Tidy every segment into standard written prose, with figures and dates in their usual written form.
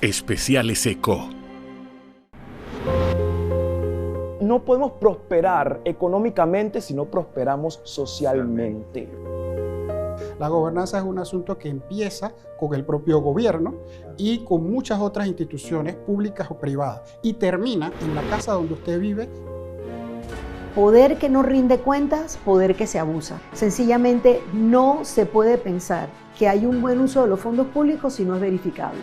Especiales Eco. No podemos prosperar económicamente si no prosperamos socialmente. La gobernanza es un asunto que empieza con el propio gobierno y con muchas otras instituciones públicas o privadas y termina en la casa donde usted vive. Poder que no rinde cuentas, poder que se abusa. Sencillamente no se puede pensar que hay un buen uso de los fondos públicos si no es verificable.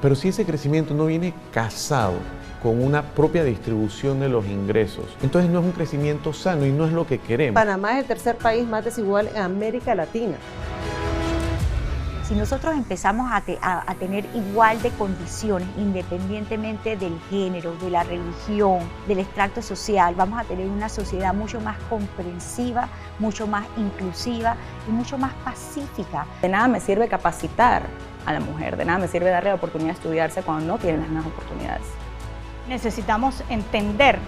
Pero si ese crecimiento no viene casado con una propia distribución de los ingresos, entonces no es un crecimiento sano y no es lo que queremos. Panamá es el tercer país más desigual en América Latina. Si nosotros empezamos a tener igual de condiciones, independientemente del género, de la religión, del extracto social, vamos a tener una sociedad mucho más comprensiva, mucho más inclusiva y mucho más pacífica. De nada me sirve capacitar a la mujer, de nada me sirve darle la oportunidad de estudiarse cuando no tienen las mismas oportunidades. Necesitamos entender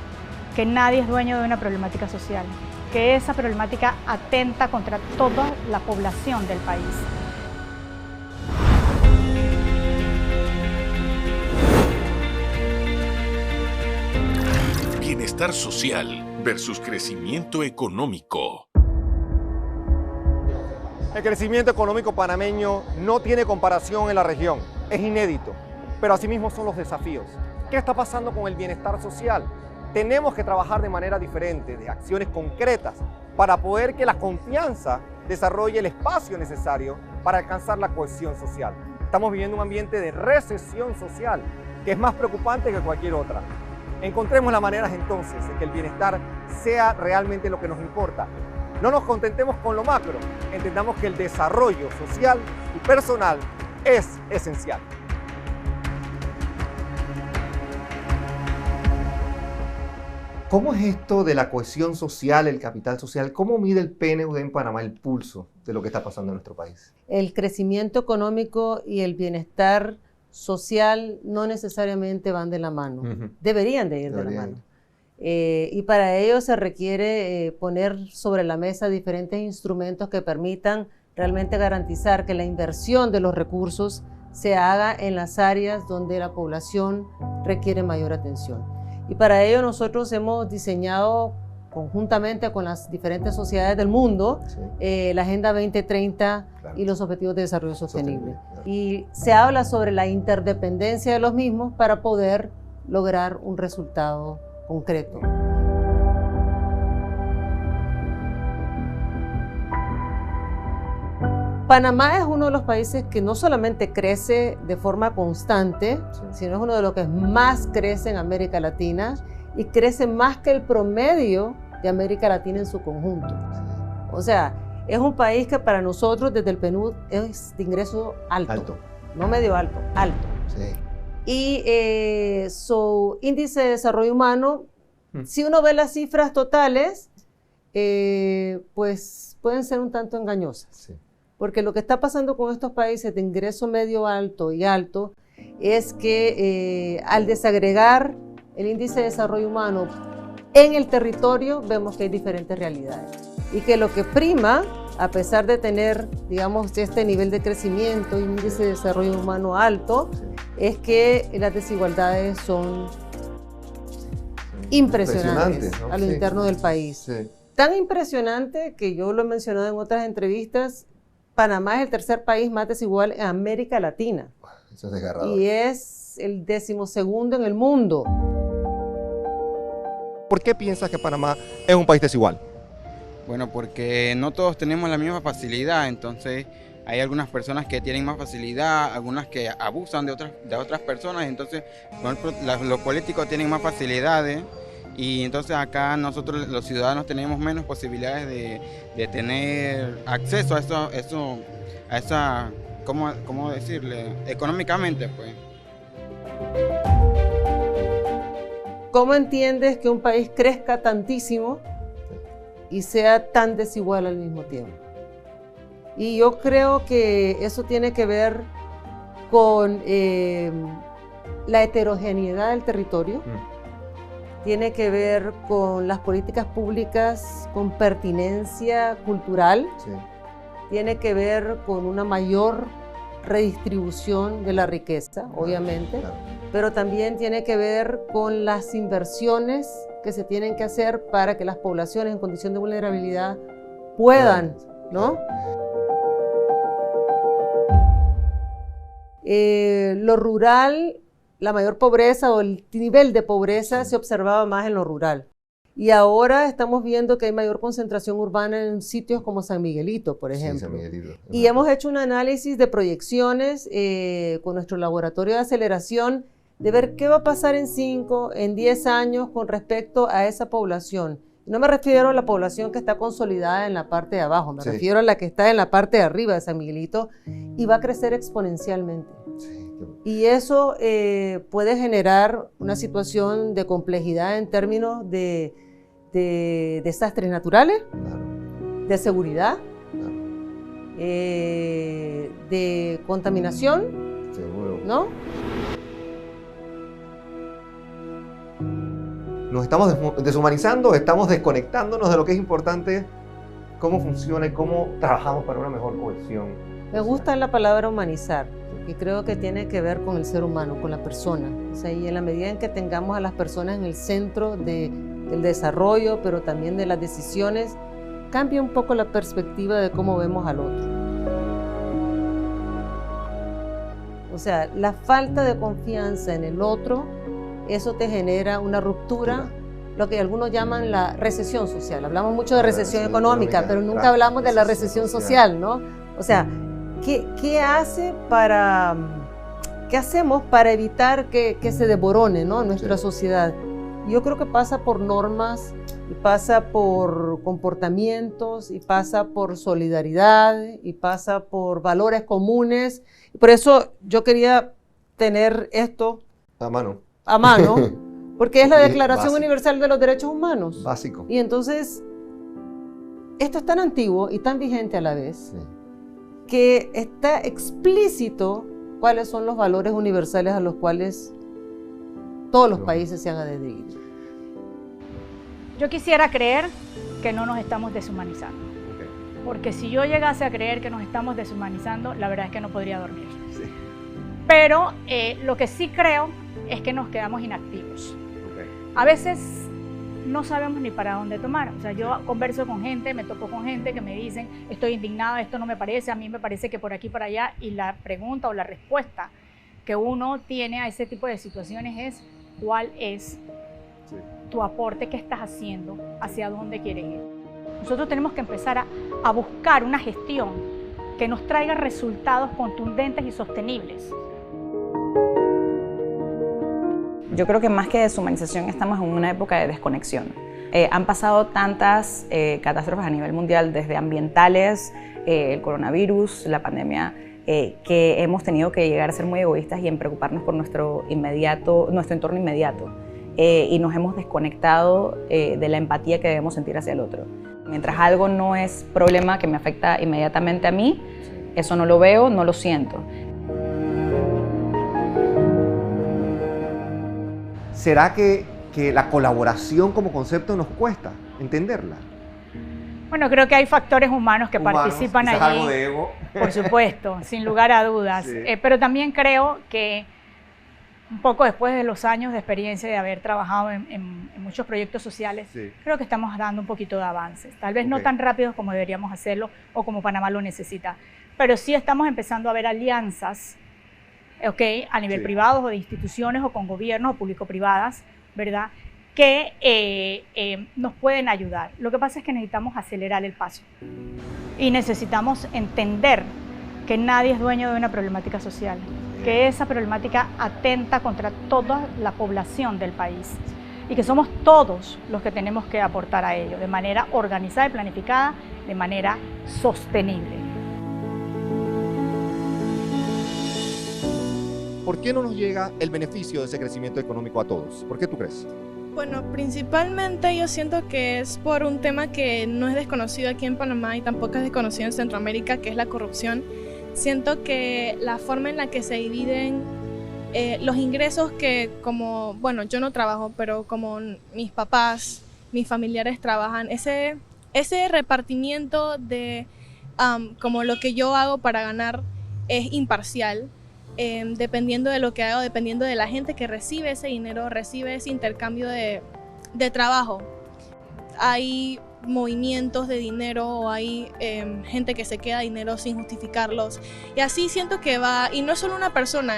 que nadie es dueño de una problemática social, que esa problemática atenta contra toda la población del país. Bienestar social versus crecimiento económico. El crecimiento económico panameño no tiene comparación en la región, es inédito, pero asimismo son los desafíos. ¿Qué está pasando con el bienestar social? Tenemos que trabajar de manera diferente, de acciones concretas, para poder que la confianza desarrolle el espacio necesario para alcanzar la cohesión social. Estamos viviendo un ambiente de recesión social, que es más preocupante que cualquier otra. Encontremos las maneras entonces de que el bienestar sea realmente lo que nos importa. No nos contentemos con lo macro, entendamos que el desarrollo social y personal es esencial. ¿Cómo es esto de la cohesión social, el capital social? ¿Cómo mide el PNUD en Panamá el pulso de lo que está pasando en nuestro país? El crecimiento económico y el bienestar social no necesariamente van de la mano, deberían de ir de la mano. Y para ello se requiere poner sobre la mesa diferentes instrumentos que permitan realmente garantizar que la inversión de los recursos se haga en las áreas donde la población requiere mayor atención. Y para ello nosotros hemos diseñado conjuntamente con las diferentes sociedades del mundo la Agenda 2030 y los Objetivos de Desarrollo Sostenible. Y se habla sobre la interdependencia de los mismos para poder lograr un resultado concreto. Panamá es uno de los países que no solamente crece de forma constante, sino es uno de los que más crece en América Latina y crece más que el promedio de América Latina en su conjunto. O sea, es un país que para nosotros desde el PNUD es de ingreso alto. No medio alto, alto. Sí. Y su índice de desarrollo humano, si uno ve las cifras totales, pues pueden ser un tanto engañosas. Sí. Porque lo que está pasando con estos países de ingreso medio alto y alto es que al desagregar el índice de desarrollo humano en el territorio, vemos que hay diferentes realidades. Y que lo que prima, a pesar de tener, digamos, este nivel de crecimiento y índice de desarrollo humano alto, es que las desigualdades son impresionantes ¿no? A lo interno del país. Sí. Tan impresionante que yo lo he mencionado en otras entrevistas, Panamá es el tercer país más desigual en América Latina. Eso es desgarrador. Y es el 12º en el mundo. ¿Por qué piensas que Panamá es un país desigual? Bueno, porque no todos tenemos la misma facilidad, entonces hay algunas personas que tienen más facilidad, algunas que abusan de otras personas, entonces por ejemplo, los políticos tienen más facilidades y entonces acá nosotros los ciudadanos tenemos menos posibilidades de tener acceso a esa ¿cómo decirle? Económicamente, pues. ¿Cómo entiendes que un país crezca tantísimo y sea tan desigual al mismo tiempo? Y yo creo que eso tiene que ver con la heterogeneidad del territorio, tiene que ver con las políticas públicas con pertinencia cultural, tiene que ver con una mayor redistribución de la riqueza, obviamente, pero también tiene que ver con las inversiones que se tienen que hacer para que las poblaciones en condición de vulnerabilidad puedan, ¿no? Lo rural, la mayor pobreza o el nivel de pobreza se observaba más en lo rural. Y ahora estamos viendo que hay mayor concentración urbana en sitios como San Miguelito, por ejemplo. Sí, San Miguelito. Y hemos hecho un análisis de proyecciones con nuestro laboratorio de aceleración de ver qué va a pasar en 5, en 10 años con respecto a esa población. No me refiero a la población que está consolidada en la parte de abajo, me refiero a la que está en la parte de arriba de San Miguelito, y va a crecer exponencialmente. Y eso puede generar una situación de complejidad en términos de desastres naturales, de seguridad, de contaminación, ¿no? Nos estamos deshumanizando, estamos desconectándonos de lo que es importante, cómo funciona y cómo trabajamos para una mejor cohesión. Me gusta la palabra humanizar, porque creo que tiene que ver con el ser humano, con la persona. O sea, y en la medida en que tengamos a las personas en el centro del desarrollo, pero también de las decisiones, cambia un poco la perspectiva de cómo vemos al otro. O sea, la falta de confianza en el otro, eso te genera una ruptura, lo que algunos llaman la recesión social. Hablamos mucho de recesión económica, pero nunca hablamos de la recesión social, ¿no? O sea, ¿qué hacemos para evitar que se desborone, ¿no?, nuestra sociedad? Yo creo que pasa por normas, y pasa por comportamientos, y pasa por solidaridad, y pasa por valores comunes. Por eso yo quería tener esto a mano, porque es la Declaración Universal de los Derechos Humanos. Básico. Y entonces, esto es tan antiguo y tan vigente a la vez, que está explícito cuáles son los valores universales a los cuales todos los países se han adherido. Yo quisiera creer que no nos estamos deshumanizando. Porque si yo llegase a creer que nos estamos deshumanizando, la verdad es que no podría dormir. Pero lo que sí creo es que nos quedamos inactivos. A veces no sabemos ni para dónde tomar. O sea, yo converso con gente, me topo con gente que me dicen, estoy indignada, esto no me parece, a mí me parece que por aquí, por allá, y la pregunta o la respuesta que uno tiene a ese tipo de situaciones es, ¿cuál es tu aporte? ¿Qué estás haciendo? ¿Hacia dónde quieres ir? Nosotros tenemos que empezar a buscar una gestión que nos traiga resultados contundentes y sostenibles. Yo creo que más que deshumanización estamos en una época de desconexión. Han pasado tantas catástrofes a nivel mundial, desde ambientales, el coronavirus, la pandemia, que hemos tenido que llegar a ser muy egoístas y en preocuparnos por nuestro entorno inmediato. Y nos hemos desconectado de la empatía que debemos sentir hacia el otro. Mientras algo no es problema que me afecta inmediatamente a mí, eso no lo veo, no lo siento. ¿Será que la colaboración como concepto nos cuesta entenderla? Bueno, creo que hay factores humanos que participan allí. Algo de ego. Por supuesto, sin lugar a dudas. Sí. Pero también creo que un poco después de los años de experiencia de haber trabajado en muchos proyectos sociales, creo que estamos dando un poquito de avances. Tal vez no tan rápidos como deberíamos hacerlo o como Panamá lo necesita, pero sí estamos empezando a ver alianzas a nivel privado o de instituciones o con gobiernos o público-privadas, ¿verdad?, que nos pueden ayudar. Lo que pasa es que necesitamos acelerar el paso y necesitamos entender que nadie es dueño de una problemática social, que esa problemática atenta contra toda la población del país y que somos todos los que tenemos que aportar a ello de manera organizada y planificada, de manera sostenible. ¿Por qué no nos llega el beneficio de ese crecimiento económico a todos? ¿Por qué tú crees? Bueno, principalmente yo siento que es por un tema que no es desconocido aquí en Panamá y tampoco es desconocido en Centroamérica, que es la corrupción. Siento que la forma en la que se dividen los ingresos que como, bueno, yo no trabajo, pero como mis papás, mis familiares trabajan, ese repartimiento de como lo que yo hago para ganar es imparcial, dependiendo de lo que haga, dependiendo de la gente que recibe ese dinero, recibe ese intercambio de trabajo. Hay movimientos de dinero o hay gente que se queda dinero sin justificarlos. Y así siento que va, y no es solo una persona,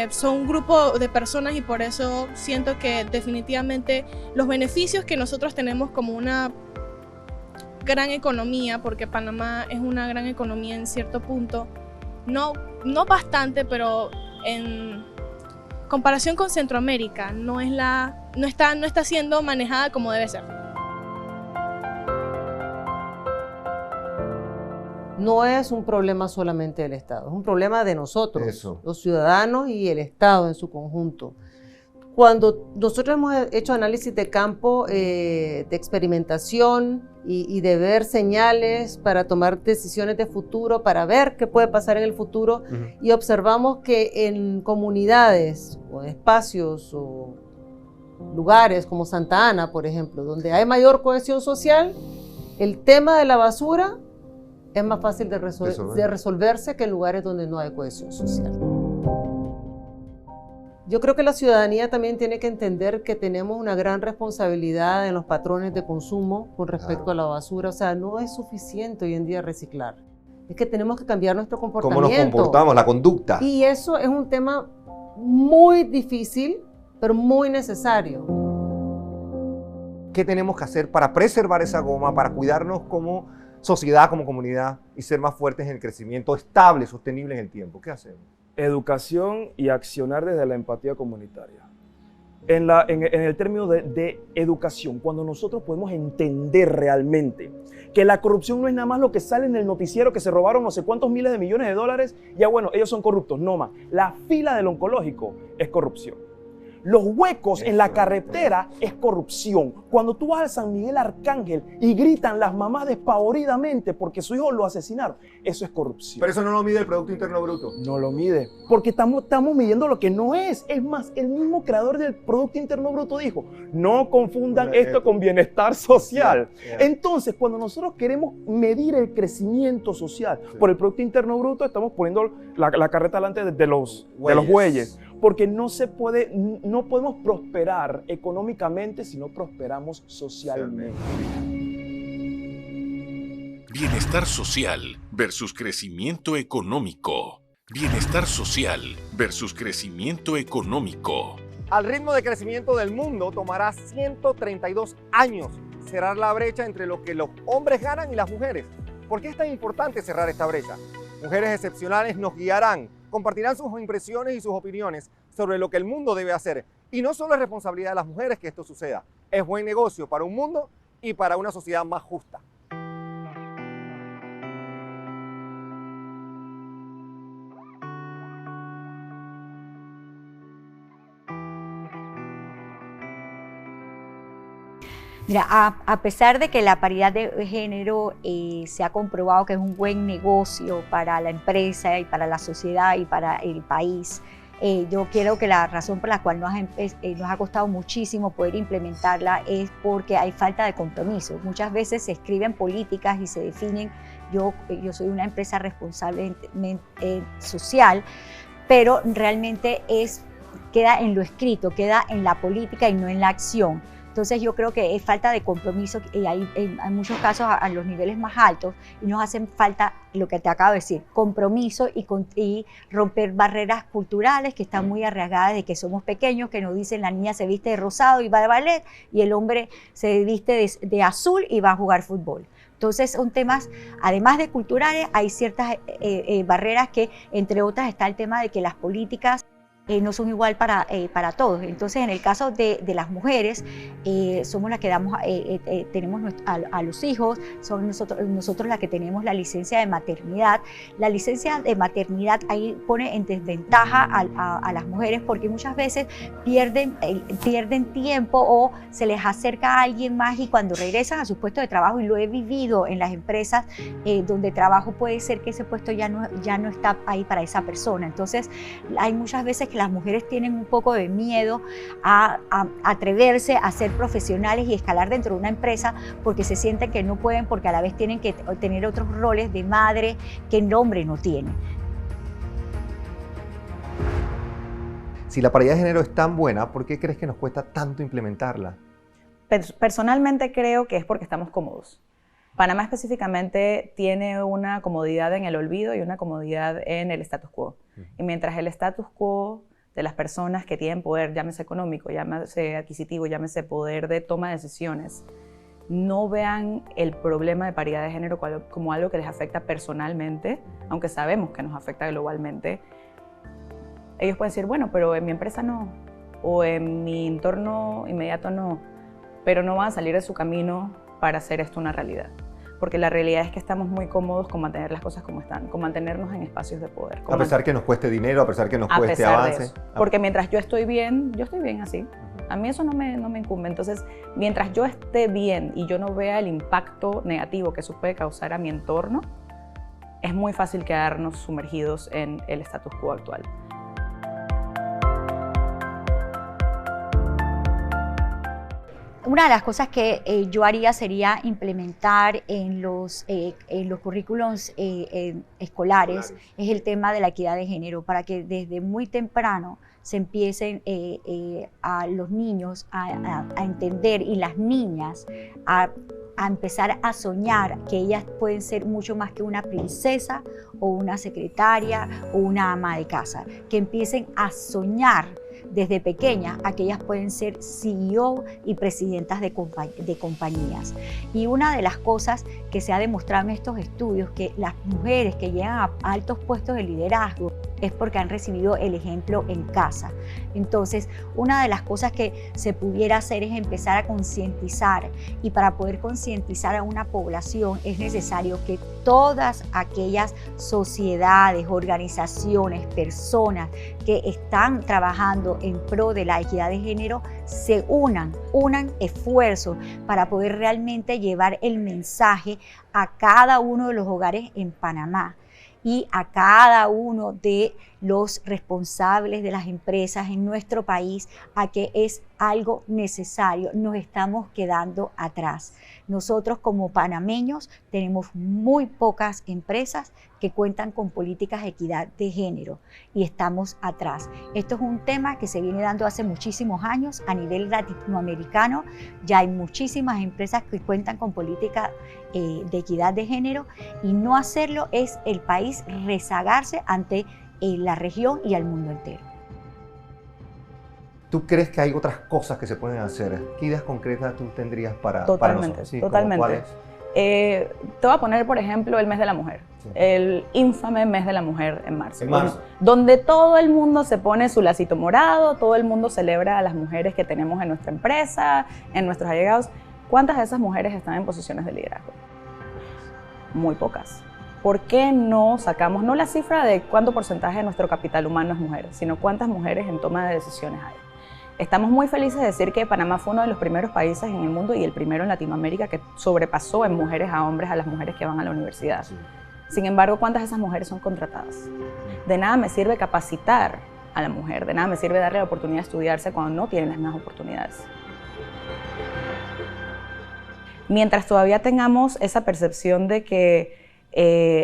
son un grupo de personas, y por eso siento que definitivamente los beneficios que nosotros tenemos como una gran economía, porque Panamá es una gran economía en cierto punto, no bastante, pero en comparación con Centroamérica no está siendo manejada como debe ser. No es un problema solamente del Estado, es un problema de nosotros, los ciudadanos y el Estado en su conjunto. Cuando nosotros hemos hecho análisis de campo, de experimentación y de ver señales para tomar decisiones de futuro, para ver qué puede pasar en el futuro, y observamos que en comunidades o espacios o lugares como Santa Ana, por ejemplo, donde hay mayor cohesión social, el tema de la basura es más fácil de resolverse que en lugares donde no hay cohesión social. Yo creo que la ciudadanía también tiene que entender que tenemos una gran responsabilidad en los patrones de consumo con respecto a la basura. O sea, no es suficiente hoy en día reciclar. Es que tenemos que cambiar nuestro comportamiento. ¿Cómo nos comportamos? La conducta. Y eso es un tema muy difícil, pero muy necesario. ¿Qué tenemos que hacer para preservar esa goma, para cuidarnos como sociedad, como comunidad, y ser más fuertes en el crecimiento estable, sostenible en el tiempo? ¿Qué hacemos? Educación y accionar desde la empatía comunitaria. En el término de educación, cuando nosotros podemos entender realmente que la corrupción no es nada más lo que sale en el noticiero, que se robaron no sé cuántos miles de millones de dólares, ya bueno, ellos son corruptos, no más. La fila del oncológico es corrupción. Los huecos en la carretera es corrupción. Cuando tú vas al San Miguel Arcángel y gritan las mamás despavoridamente porque su hijo lo asesinaron, eso es corrupción. Pero eso no lo mide el Producto Interno Bruto. No lo mide, porque estamos midiendo lo que no es. Es más, el mismo creador del Producto Interno Bruto dijo, no confundan esto con bienestar social. Entonces, cuando nosotros queremos medir el crecimiento social por el Producto Interno Bruto, estamos poniendo la carreta delante de los bueyes. Porque no podemos prosperar económicamente si no prosperamos socialmente. Bienestar social versus crecimiento económico. Bienestar social versus crecimiento económico. Al ritmo de crecimiento del mundo tomará 132 años cerrar la brecha entre lo que los hombres ganan y las mujeres. ¿Por qué es tan importante cerrar esta brecha? Mujeres excepcionales nos guiarán, compartirán sus impresiones y sus opiniones sobre lo que el mundo debe hacer. Y no solo es responsabilidad de las mujeres que esto suceda, es buen negocio para un mundo y para una sociedad más justa. Mira, a pesar de que la paridad de género se ha comprobado que es un buen negocio para la empresa y para la sociedad y para el país, yo creo que la razón por la cual nos ha costado muchísimo poder implementarla es porque hay falta de compromiso. Muchas veces se escriben políticas y se definen, yo soy una empresa responsable social, pero realmente queda en lo escrito, queda en la política y no en la acción. Entonces yo creo que es falta de compromiso y hay en muchos casos a los niveles más altos y nos hacen falta lo que te acabo de decir, compromiso y romper barreras culturales que están muy arraigadas de que somos pequeños, que nos dicen la niña se viste de rosado y va de ballet y el hombre se viste de azul y va a jugar fútbol. Entonces son temas, además de culturales, hay ciertas barreras que entre otras está el tema de que las políticas no son igual para todos. Entonces, en el caso de las mujeres, somos las que tenemos a los hijos, somos nosotros las que tenemos la licencia de maternidad. La licencia de maternidad ahí pone en desventaja a las mujeres porque muchas veces pierden tiempo o se les acerca a alguien más y cuando regresan a su puesto de trabajo, y lo he vivido en las empresas donde trabajo, puede ser que ese puesto ya no está ahí para esa persona. Entonces, hay muchas veces que las mujeres tienen un poco de miedo a atreverse a ser profesionales y escalar dentro de una empresa porque se sienten que no pueden, porque a la vez tienen que tener otros roles de madre que el hombre no tiene. Si la paridad de género es tan buena, ¿por qué crees que nos cuesta tanto implementarla? Personalmente creo que es porque estamos cómodos. Panamá específicamente tiene una comodidad en el olvido y una comodidad en el status quo. Y mientras el status quo de las personas que tienen poder, llámese económico, llámese adquisitivo, llámese poder de toma de decisiones, no vean el problema de paridad de género como algo que les afecta personalmente, aunque sabemos que nos afecta globalmente, ellos pueden decir, bueno, pero en mi empresa no, o en mi entorno inmediato no, pero no van a salir de su camino para hacer esto una realidad. Porque la realidad es que estamos muy cómodos con mantener las cosas como están, con mantenernos en espacios de poder. A pesar que nos cueste dinero, a pesar que nos cueste avance. Porque mientras yo estoy bien así. A mí eso no me incumbe. Entonces, mientras yo esté bien y yo no vea el impacto negativo que eso puede causar a mi entorno, es muy fácil quedarnos sumergidos en el status quo actual. Una de las cosas que yo haría sería implementar en los currículums escolares es el tema de la equidad de género, para que desde muy temprano se empiecen a los niños a entender, y las niñas a empezar a soñar que ellas pueden ser mucho más que una princesa o una secretaria o una ama de casa, que empiecen a soñar desde pequeñas a que ellas pueden ser CEO y presidentas de compañías. Y una de las cosas que se ha demostrado en estos estudios, que las mujeres que llegan a altos puestos de liderazgo es porque han recibido el ejemplo en casa. Entonces, una de las cosas que se pudiera hacer es empezar a concientizar, y para poder concientizar a una población es necesario que todas aquellas sociedades, organizaciones, personas que están trabajando en pro de la equidad de género se unan esfuerzos para poder realmente llevar el mensaje a cada uno de los hogares en Panamá y a cada uno de los responsables de las empresas en nuestro país, a que es algo necesario. Nos estamos quedando atrás. Nosotros como panameños tenemos muy pocas empresas que cuentan con políticas de equidad de género y estamos atrás. Esto es un tema que se viene dando hace muchísimos años a nivel latinoamericano. Ya hay muchísimas empresas que cuentan con política de equidad de género, y no hacerlo es el país rezagarse ante la región y al mundo entero. ¿Tú crees que hay otras cosas que se pueden hacer? ¿Qué ideas concretas tú tendrías para nosotros? ¿Sí? Totalmente. ¿Cuáles? Te voy a poner, por ejemplo, el mes de la mujer. Sí. El infame mes de la mujer en marzo. Donde todo el mundo se pone su lacito morado, todo el mundo celebra a las mujeres que tenemos en nuestra empresa, en nuestros allegados. ¿Cuántas de esas mujeres están en posiciones de liderazgo? Muy pocas. ¿Por qué no sacamos no la cifra de cuánto porcentaje de nuestro capital humano es mujer, sino cuántas mujeres en toma de decisiones hay? Estamos muy felices de decir que Panamá fue uno de los primeros países en el mundo y el primero en Latinoamérica que sobrepasó en mujeres a hombres a las mujeres que van a la universidad. Sí. Sin embargo, ¿cuántas de esas mujeres son contratadas? De nada me sirve capacitar a la mujer, de nada me sirve darle la oportunidad de estudiarse cuando no tienen las mismas oportunidades. Mientras todavía tengamos esa percepción de que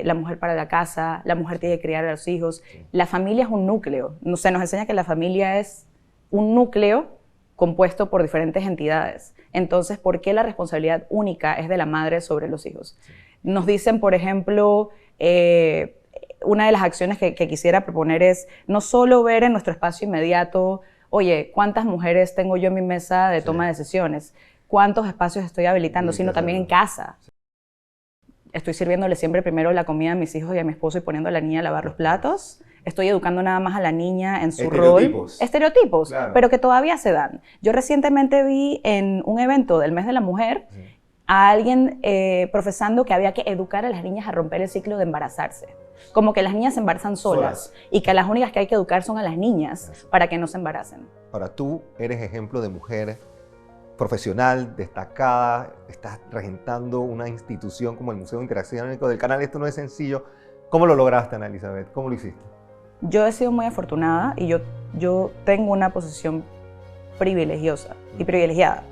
la mujer para la casa, la mujer tiene que criar a los hijos, la familia es un núcleo. Se nos enseña que la familia es un núcleo compuesto por diferentes entidades. Entonces, ¿por qué la responsabilidad única es de la madre sobre los hijos? Nos dicen, por ejemplo, una de las acciones que quisiera proponer es no solo ver en nuestro espacio inmediato, oye, ¿cuántas mujeres tengo yo en mi mesa de toma de decisiones? ¿Cuántos espacios estoy habilitando? Sino también en casa. Estoy sirviéndole siempre primero la comida a mis hijos y a mi esposo y poniendo a la niña a lavar los platos. Estoy educando nada más a la niña en su rol. Estereotipos, claro. Pero que todavía se dan. Yo recientemente vi en un evento del mes de la mujer a alguien profesando que había que educar a las niñas a romper el ciclo de embarazarse. Como que las niñas se embarazan solas y que las únicas que hay que educar son a las niñas para que no se embaracen. Ahora, tú eres ejemplo de mujer profesional, destacada, estás regentando una institución como el Museo de Interacción del Canal. Esto no es sencillo. ¿Cómo lo lograste, Ana Elizabeth? ¿Cómo lo hiciste? Yo he sido muy afortunada y yo tengo una posición privilegiosa y privilegiada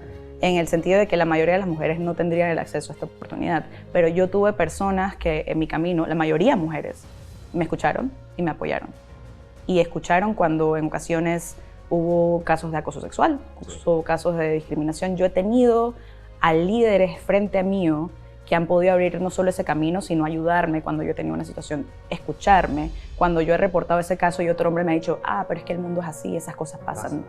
en el sentido de que la mayoría de las mujeres no tendrían el acceso a esta oportunidad, pero yo tuve personas que en mi camino, la mayoría mujeres, me escucharon y me apoyaron. Y escucharon cuando en ocasiones hubo casos de acoso sexual, hubo casos de discriminación. Yo he tenido a líderes frente a mí que han podido abrir no solo ese camino, sino ayudarme cuando yo tenía una situación, escucharme. Cuando yo he reportado ese caso y otro hombre me ha dicho, pero es que el mundo es así, esas cosas pasan.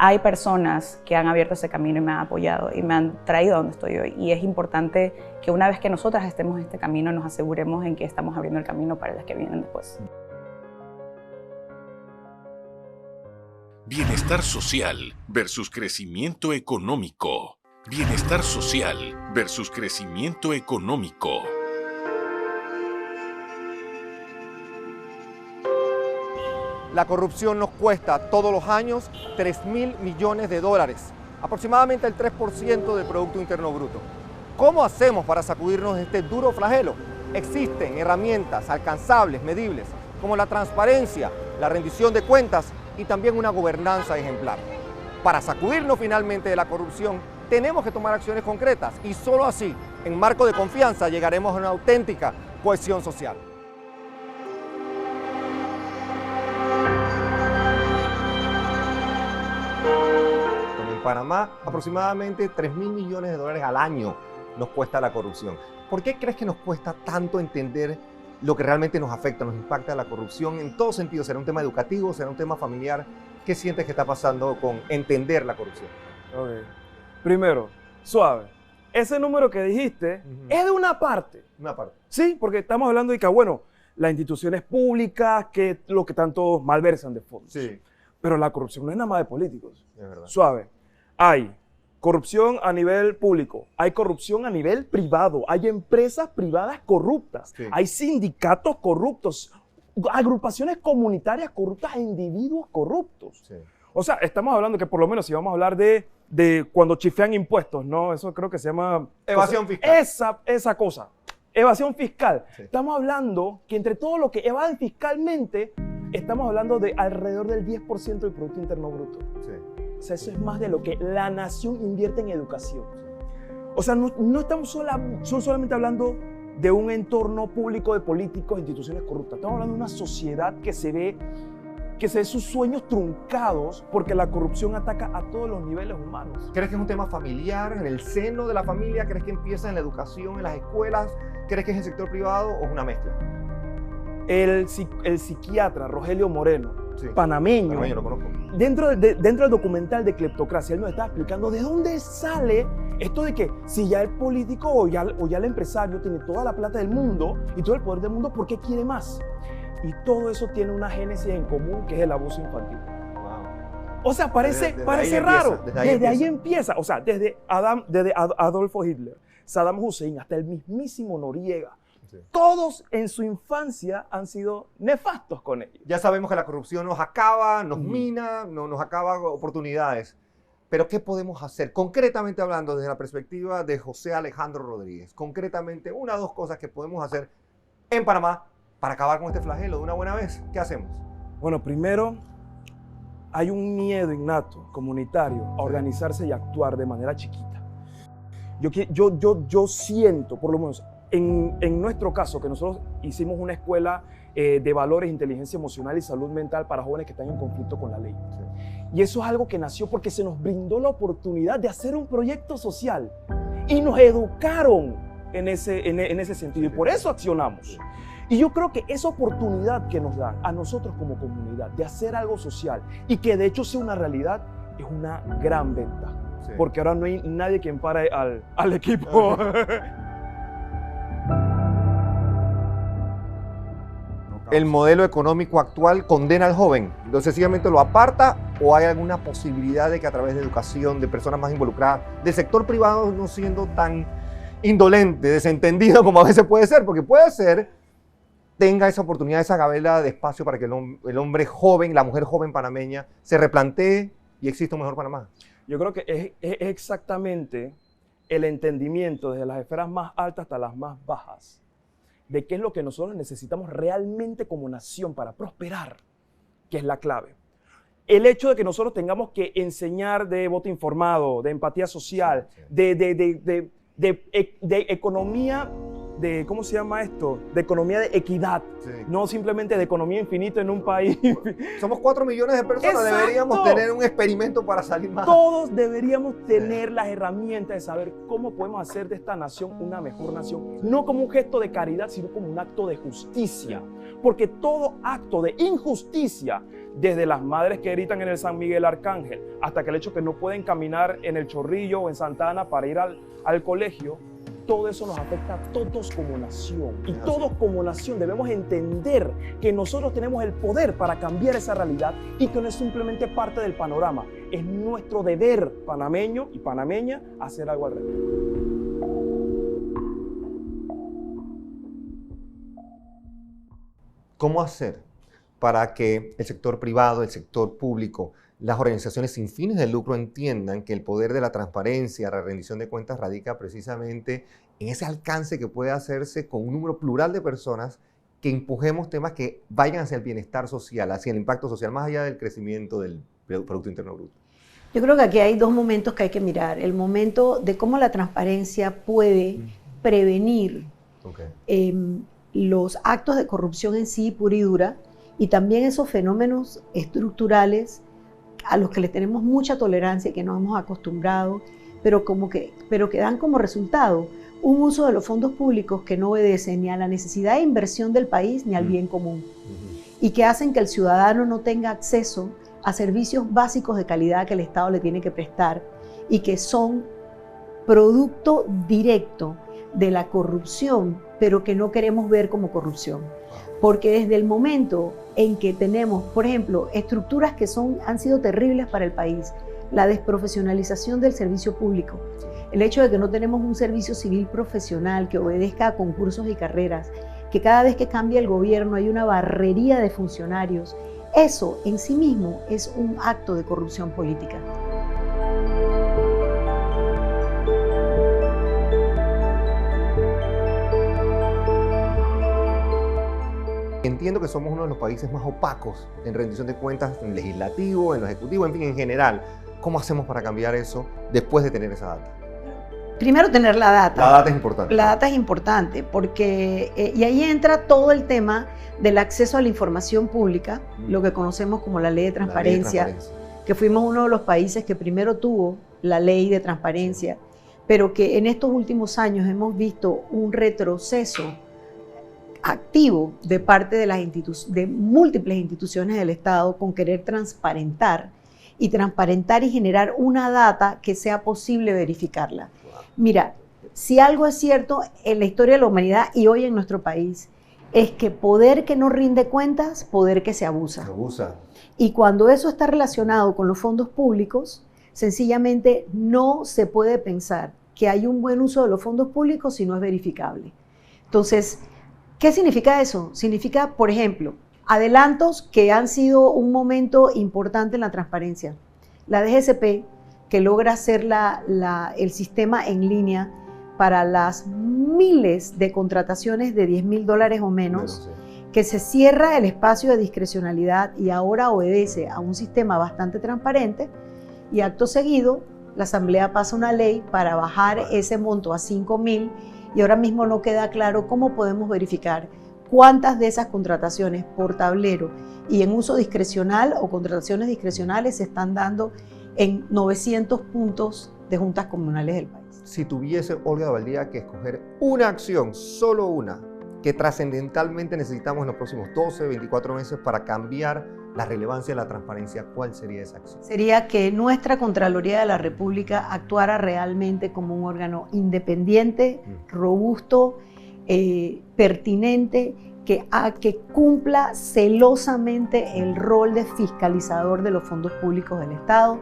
Hay personas que han abierto ese camino y me han apoyado y me han traído a donde estoy hoy. Y es importante que una vez que nosotras estemos en este camino, nos aseguremos en que estamos abriendo el camino para las que vienen después. Bienestar social versus crecimiento económico. Bienestar social versus crecimiento económico. La corrupción nos cuesta todos los años 3.000 millones de dólares, aproximadamente el 3% del Producto Interno Bruto. ¿Cómo hacemos para sacudirnos de este duro flagelo? Existen herramientas alcanzables, medibles, como la transparencia, la rendición de cuentas y también una gobernanza ejemplar. Para sacudirnos finalmente de la corrupción, tenemos que tomar acciones concretas y solo así, en marco de confianza, llegaremos a una auténtica cohesión social. En Panamá, aproximadamente 3.000 millones de dólares al año nos cuesta la corrupción. ¿Por qué crees que nos cuesta tanto entender lo que realmente nos afecta, nos impacta la corrupción en todo sentido? ¿Será un tema educativo? ¿Será un tema familiar? ¿Qué sientes que está pasando con entender la corrupción? Okay. Primero, suave. Ese número que dijiste es de una parte. Una parte. Sí, porque estamos hablando de que, bueno, las instituciones públicas, que lo que tanto malversan de fondos. Sí. Pero la corrupción no es nada más de políticos. Es verdad. Suave. Hay corrupción a nivel público, hay corrupción a nivel privado, hay empresas privadas corruptas, Sí. hay sindicatos corruptos, agrupaciones comunitarias corruptas e individuos corruptos. Sí. O sea, estamos hablando que por lo menos si vamos a hablar de cuando chifean impuestos, ¿no? Eso creo que se llama... Evasión fiscal. Esa cosa. Evasión fiscal. Sí. Estamos hablando que entre todo lo que evaden fiscalmente, estamos hablando de alrededor del 10% del Producto Interno Bruto. Sí. O sea, eso es más de lo que la nación invierte en educación. O sea, no estamos solamente hablando de un entorno público de políticos e instituciones corruptas. Estamos hablando de una sociedad que se ve sus sueños truncados porque la corrupción ataca a todos los niveles humanos. ¿Crees que es un tema familiar, en el seno de la familia? ¿Crees que empieza en la educación, en las escuelas? ¿Crees que es en el sector privado o es una mezcla? El psiquiatra Rogelio Moreno, Sí. panameño, Lo conozco. dentro del documental de Cleptocracia, él nos estaba explicando de dónde sale esto de que si ya el político o ya el empresario tiene toda la plata del mundo y todo el poder del mundo, ¿por qué quiere más? Y todo eso tiene una génesis en común, que es el abuso infantil. Wow. O sea, parece raro. Desde ahí empieza. O sea, desde Adolfo Hitler, Saddam Hussein, hasta el mismísimo Noriega. Sí. Todos en su infancia han sido nefastos con ellos. Ya sabemos que la corrupción nos acaba, nos mina, nos acaba oportunidades. Pero ¿qué podemos hacer? Concretamente hablando, desde la perspectiva de José Alejandro Rodríguez, concretamente, una o dos cosas que podemos hacer en Panamá para acabar con este flagelo de una buena vez. ¿Qué hacemos? Bueno, primero, hay un miedo innato, comunitario, a organizarse y actuar de manera chiquita. Yo siento, por lo menos, en nuestro caso, que nosotros hicimos una escuela de valores, inteligencia emocional y salud mental para jóvenes que están en conflicto con la ley. Sí. Y eso es algo que nació porque se nos brindó la oportunidad de hacer un proyecto social y nos educaron en ese sentido y por eso accionamos. Y yo creo que esa oportunidad que nos dan a nosotros como comunidad de hacer algo social y que de hecho sea una realidad es una gran ventaja. Sí. Porque ahora no hay nadie quien pare al equipo. ¿El modelo económico actual condena al joven? ¿Lo sencillamente lo aparta o hay alguna posibilidad de que a través de educación, de personas más involucradas, del sector privado no siendo tan indolente, desentendido como a veces puede ser? Porque puede ser, tenga esa oportunidad, esa gavela de espacio para que el hombre joven, la mujer joven panameña se replantee y exista un mejor Panamá. Yo creo que es exactamente el entendimiento desde las esferas más altas hasta las más bajas de qué es lo que nosotros necesitamos realmente como nación para prosperar, que es la clave. El hecho de que nosotros tengamos que enseñar de voto informado, de empatía social, de economía ¿cómo se llama esto? De economía de equidad, no simplemente de economía infinita en un país. Somos 4 millones de personas, Exacto. deberíamos tener un experimento para salir más. Todos deberíamos tener las herramientas de saber cómo podemos hacer de esta nación una mejor nación, no como un gesto de caridad, sino como un acto de justicia, porque todo acto de injusticia, desde las madres que gritan en el San Miguel Arcángel, hasta que el hecho que no pueden caminar en el Chorrillo o en Santa Ana para ir al colegio, todo eso nos afecta a todos como nación. Y todos como nación debemos entender que nosotros tenemos el poder para cambiar esa realidad y que no es simplemente parte del panorama. Es nuestro deber panameño y panameña hacer algo al respecto. ¿Cómo hacer para que el sector privado, el sector público, las organizaciones sin fines de lucro entiendan que el poder de la transparencia, la rendición de cuentas radica precisamente en ese alcance que puede hacerse con un número plural de personas, que empujemos temas que vayan hacia el bienestar social, hacia el impacto social, más allá del crecimiento del Producto Interno Bruto? Yo creo que aquí hay dos momentos que hay que mirar. El momento de cómo la transparencia puede prevenir los actos de corrupción en sí, pura y dura, y también esos fenómenos estructurales a los que le tenemos mucha tolerancia y que nos hemos acostumbrado, pero que dan como resultado un uso de los fondos públicos que no obedece ni a la necesidad de inversión del país ni al bien común, y que hacen que el ciudadano no tenga acceso a servicios básicos de calidad que el Estado le tiene que prestar y que son producto directo de la corrupción, pero que no queremos ver como corrupción. Porque desde el momento en que tenemos, por ejemplo, estructuras que han sido terribles para el país, la desprofesionalización del servicio público, el hecho de que no tenemos un servicio civil profesional que obedezca a concursos y carreras, que cada vez que cambia el gobierno hay una barrería de funcionarios, eso en sí mismo es un acto de corrupción política. Entiendo que somos uno de los países más opacos en rendición de cuentas, en el legislativo, en lo ejecutivo, en fin, en general. ¿Cómo hacemos para cambiar eso después de tener esa data? Primero, tener la data. La data es importante. La data es importante porque, y ahí entra todo el tema del acceso a la información pública, lo que conocemos como la ley de transparencia, que fuimos uno de los países que primero tuvo la ley de transparencia, pero que en estos últimos años hemos visto un retroceso activo de parte de múltiples instituciones del Estado con querer transparentar y generar una data que sea posible verificarla. Mira, si algo es cierto en la historia de la humanidad y hoy en nuestro país, es que poder que no rinde cuentas, poder que se abusa. Y cuando eso está relacionado con los fondos públicos, sencillamente no se puede pensar que hay un buen uso de los fondos públicos si no es verificable. Entonces, ¿qué significa eso? Significa, por ejemplo, adelantos que han sido un momento importante en la transparencia. La DGCP, que logra hacer el sistema en línea para las miles de contrataciones de $10,000 o menos, que se cierra el espacio de discrecionalidad y ahora obedece a un sistema bastante transparente, y acto seguido la Asamblea pasa una ley para bajar ese monto a 5,000, y ahora mismo no queda claro cómo podemos verificar cuántas de esas contrataciones por tablero y en uso discrecional o contrataciones discrecionales se están dando en 900 puntos de juntas comunales del país. Si tuviese Olga Valdía que escoger una acción, solo una, que trascendentalmente necesitamos en los próximos 12, 24 meses para cambiar la relevancia de la transparencia, ¿cuál sería esa acción? Sería que nuestra Contraloría de la República actuara realmente como un órgano independiente, robusto, pertinente, que cumpla celosamente el rol de fiscalizador de los fondos públicos del Estado,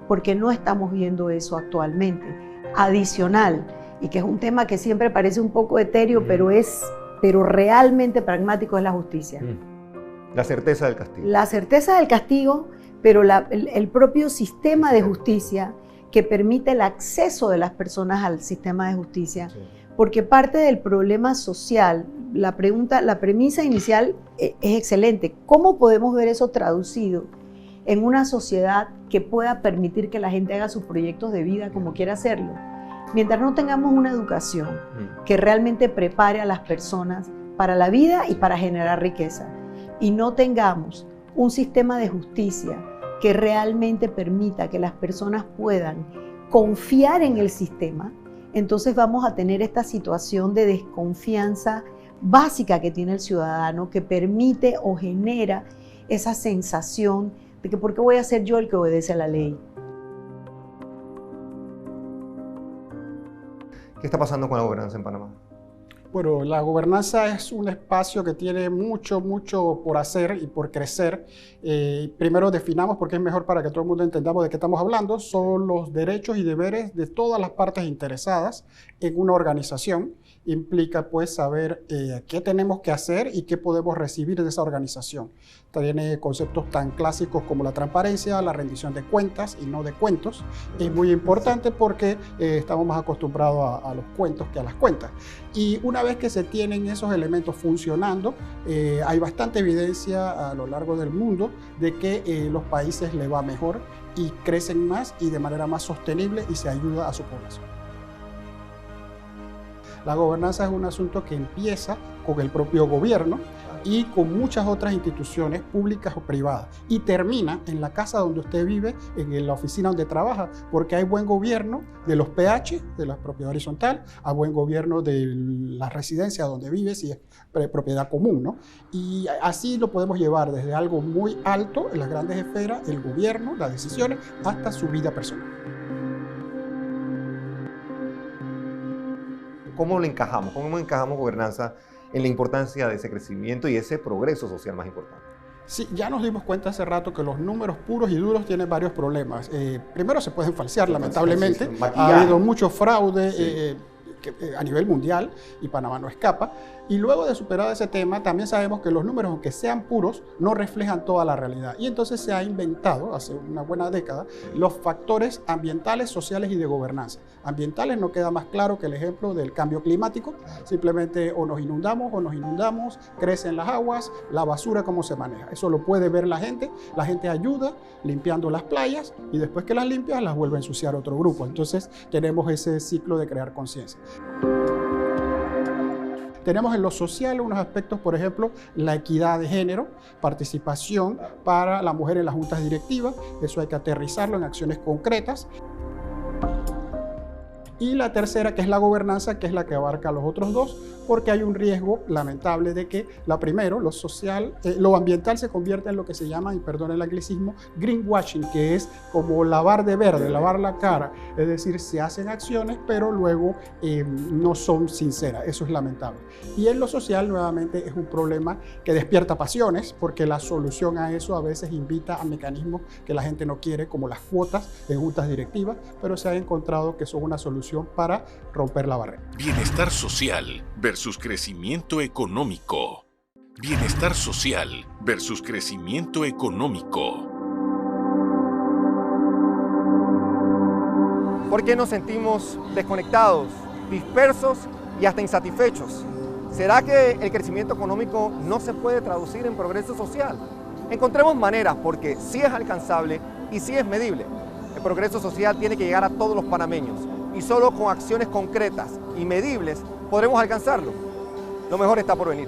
porque no estamos viendo eso actualmente. Adicional, y que es un tema que siempre parece un poco etéreo, pero realmente pragmático, es la justicia. La certeza del castigo. La certeza del castigo, pero el propio sistema de justicia que permite el acceso de las personas al sistema de justicia, porque parte del problema social, la premisa inicial es excelente. ¿Cómo podemos ver eso traducido en una sociedad que pueda permitir que la gente haga sus proyectos de vida como quiera hacerlo? Mientras no tengamos una educación que realmente prepare a las personas para la vida y para generar riqueza, y no tengamos un sistema de justicia que realmente permita que las personas puedan confiar en el sistema, entonces vamos a tener esta situación de desconfianza básica que tiene el ciudadano, que permite o genera esa sensación de que ¿por qué voy a ser yo el que obedece a la ley? ¿Qué está pasando con la gobernanza en Panamá? Bueno, la gobernanza es un espacio que tiene mucho por hacer y por crecer. Primero definamos, porque es mejor para que todo el mundo entendamos de qué estamos hablando, son los derechos y deberes de todas las partes interesadas en una organización. Implica pues saber qué tenemos que hacer y qué podemos recibir de esa organización. Tiene conceptos tan clásicos como la transparencia, la rendición de cuentas y no de cuentos. Es muy importante porque estamos más acostumbrados a los cuentos que a las cuentas. Y una vez que se tienen esos elementos funcionando, hay bastante evidencia a lo largo del mundo de que los países les va mejor y crecen más y de manera más sostenible y se ayuda a su población. La gobernanza es un asunto que empieza con el propio gobierno y con muchas otras instituciones públicas o privadas y termina en la casa donde usted vive, en la oficina donde trabaja, porque hay buen gobierno de los PH, de la propiedad horizontal, hay buen gobierno de la residencia donde vive, si es propiedad común, ¿no? Y así lo podemos llevar desde algo muy alto en las grandes esferas, el gobierno, las decisiones, hasta su vida personal. ¿Cómo le encajamos? ¿Cómo encajamos gobernanza en la importancia de ese crecimiento y ese progreso social más importante? Sí, ya nos dimos cuenta hace rato que los números puros y duros tienen varios problemas. Primero se pueden falsear, lamentablemente. Ha habido mucho fraude a nivel mundial y Panamá no escapa. Y luego de superar ese tema, también sabemos que los números, aunque sean puros, no reflejan toda la realidad. Y entonces se ha inventado, hace una buena década, los factores ambientales, sociales y de gobernanza. Ambientales no queda más claro que el ejemplo del cambio climático. Simplemente o nos inundamos, crecen las aguas, la basura cómo se maneja. Eso lo puede ver la gente ayuda limpiando las playas y después que las limpia las vuelve a ensuciar otro grupo. Entonces tenemos ese ciclo de crear conciencia. Tenemos en lo social unos aspectos, por ejemplo, la equidad de género, participación para la mujer en las juntas directivas, eso hay que aterrizarlo en acciones concretas. Y la tercera, que es la gobernanza, que es la que abarca a los otros dos, porque hay un riesgo lamentable de que lo ambiental se convierta en lo que se llama, y perdón el anglicismo, greenwashing, que es como lavar de verde, lavar la cara. Es decir, se hacen acciones, pero luego no son sinceras. Eso es lamentable. Y en lo social, nuevamente, es un problema que despierta pasiones, porque la solución a eso a veces invita a mecanismos que la gente no quiere, como las cuotas en juntas directivas, pero se ha encontrado que son una solución para romper la barrera. Bienestar social versus crecimiento económico. Bienestar social versus crecimiento económico. ¿Por qué nos sentimos desconectados, dispersos y hasta insatisfechos? ¿Será que el crecimiento económico no se puede traducir en progreso social? Encontremos maneras, porque sí es alcanzable y sí es medible. El progreso social tiene que llegar a todos los panameños y solo con acciones concretas y medibles podremos alcanzarlo. Lo mejor está por venir.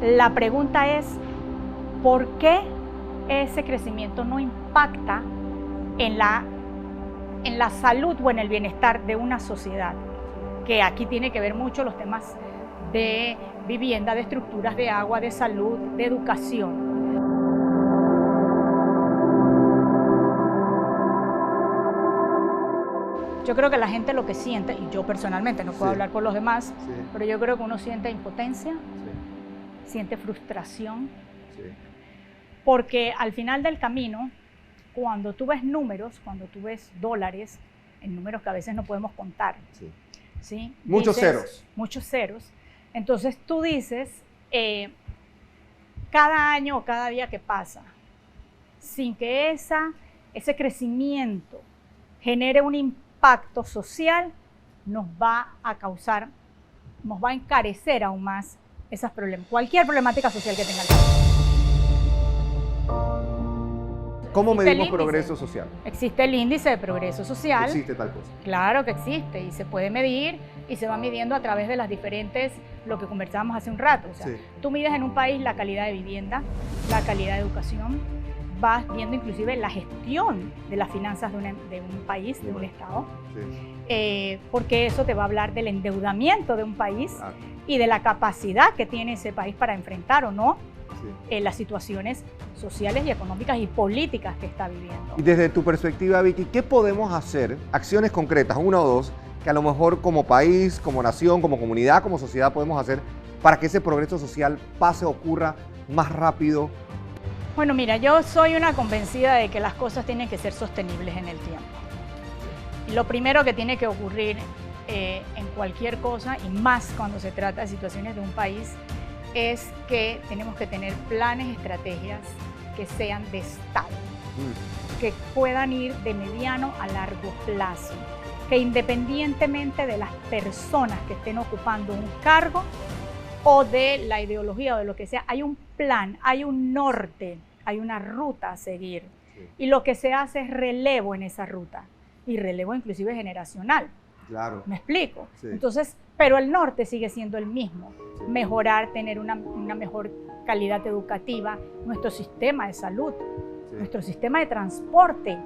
La pregunta es, ¿por qué ese crecimiento no impacta en la salud o en el bienestar de una sociedad? Que aquí tiene que ver mucho los temas de vivienda, de estructuras de agua, de salud, de educación. Yo creo que la gente lo que siente, y yo personalmente no puedo hablar por los demás, pero yo creo que uno siente impotencia, siente frustración, porque al final del camino, cuando tú ves números, cuando tú ves dólares, en números que a veces no podemos contar, ¿sí? Muchos ceros. Muchos ceros. Entonces tú dices, cada año o cada día que pasa, sin que ese crecimiento genere un impacto social, nos va a encarecer aún más esos problemas, cualquier problemática social que tenga el país. ¿Cómo Existe el medimos índice. progreso social? Existe el índice de progreso social. Existe tal cosa. Claro que existe y se puede medir y se va midiendo a través de las diferentes, lo que conversábamos hace un rato. O sea, tú mides en un país la calidad de vivienda, la calidad de educación, vas viendo inclusive la gestión de las finanzas de un país, de un Estado, porque eso te va a hablar del endeudamiento de un país y de la capacidad que tiene ese país para enfrentar o no las situaciones sociales y económicas y políticas que está viviendo. Y desde tu perspectiva, Vicky, ¿qué podemos hacer? Acciones concretas, una o dos, que a lo mejor como país, como nación, como comunidad, como sociedad podemos hacer para que ese progreso social pase, ocurra más rápido. Bueno, mira, yo soy una convencida de que las cosas tienen que ser sostenibles en el tiempo. Y lo primero que tiene que ocurrir en cualquier cosa, y más cuando se trata de situaciones de un país, es que tenemos que tener planes, estrategias que sean de Estado, que puedan ir de mediano a largo plazo, que independientemente de las personas que estén ocupando un cargo o de la ideología o de lo que sea, hay un plan, hay un norte, hay una ruta a seguir. Y lo que se hace es relevo en esa ruta, y relevo inclusive generacional. Claro. ¿Me explico? Entonces, pero el norte sigue siendo el mismo. Mejorar, tener una mejor calidad educativa, nuestro sistema de salud, nuestro sistema de transporte,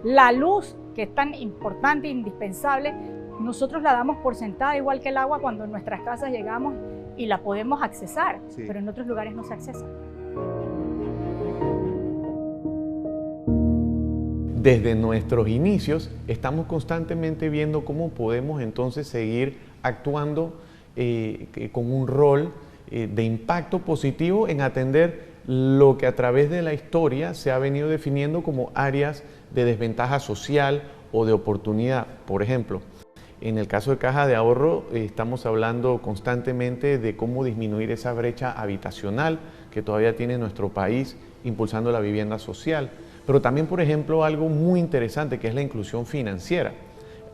la luz, que es tan importante e indispensable, nosotros la damos por sentada igual que el agua cuando en nuestras casas llegamos y la podemos accesar, pero en otros lugares no se accesa. Desde nuestros inicios estamos constantemente viendo cómo podemos entonces seguir actuando con un rol de impacto positivo en atender lo que a través de la historia se ha venido definiendo como áreas de desventaja social o de oportunidad. Por ejemplo, en el caso de Caja de Ahorro estamos hablando constantemente de cómo disminuir esa brecha habitacional que todavía tiene nuestro país, impulsando la vivienda social. Pero también, por ejemplo, algo muy interesante que es la inclusión financiera.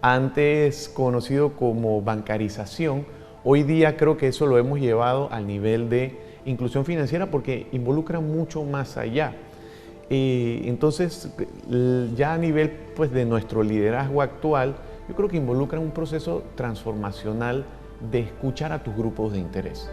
Antes conocido como bancarización, hoy día creo que eso lo hemos llevado al nivel de inclusión financiera porque involucra mucho más allá. Entonces, ya a nivel pues, de nuestro liderazgo actual, yo creo que involucra un proceso transformacional de escuchar a tus grupos de interés.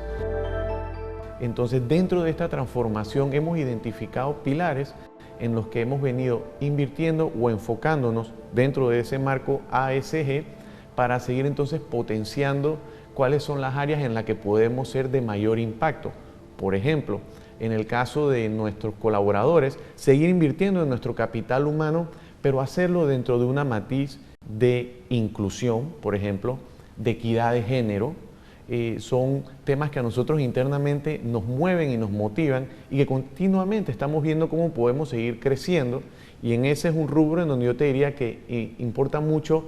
Entonces, dentro de esta transformación hemos identificado pilares en los que hemos venido invirtiendo o enfocándonos dentro de ese marco ASG para seguir entonces potenciando cuáles son las áreas en las que podemos ser de mayor impacto. Por ejemplo, en el caso de nuestros colaboradores, seguir invirtiendo en nuestro capital humano, pero hacerlo dentro de una matiz de inclusión, por ejemplo, de equidad de género. Son temas que a nosotros internamente nos mueven y nos motivan y que continuamente estamos viendo cómo podemos seguir creciendo, y en ese es un rubro en donde yo te diría que importa mucho,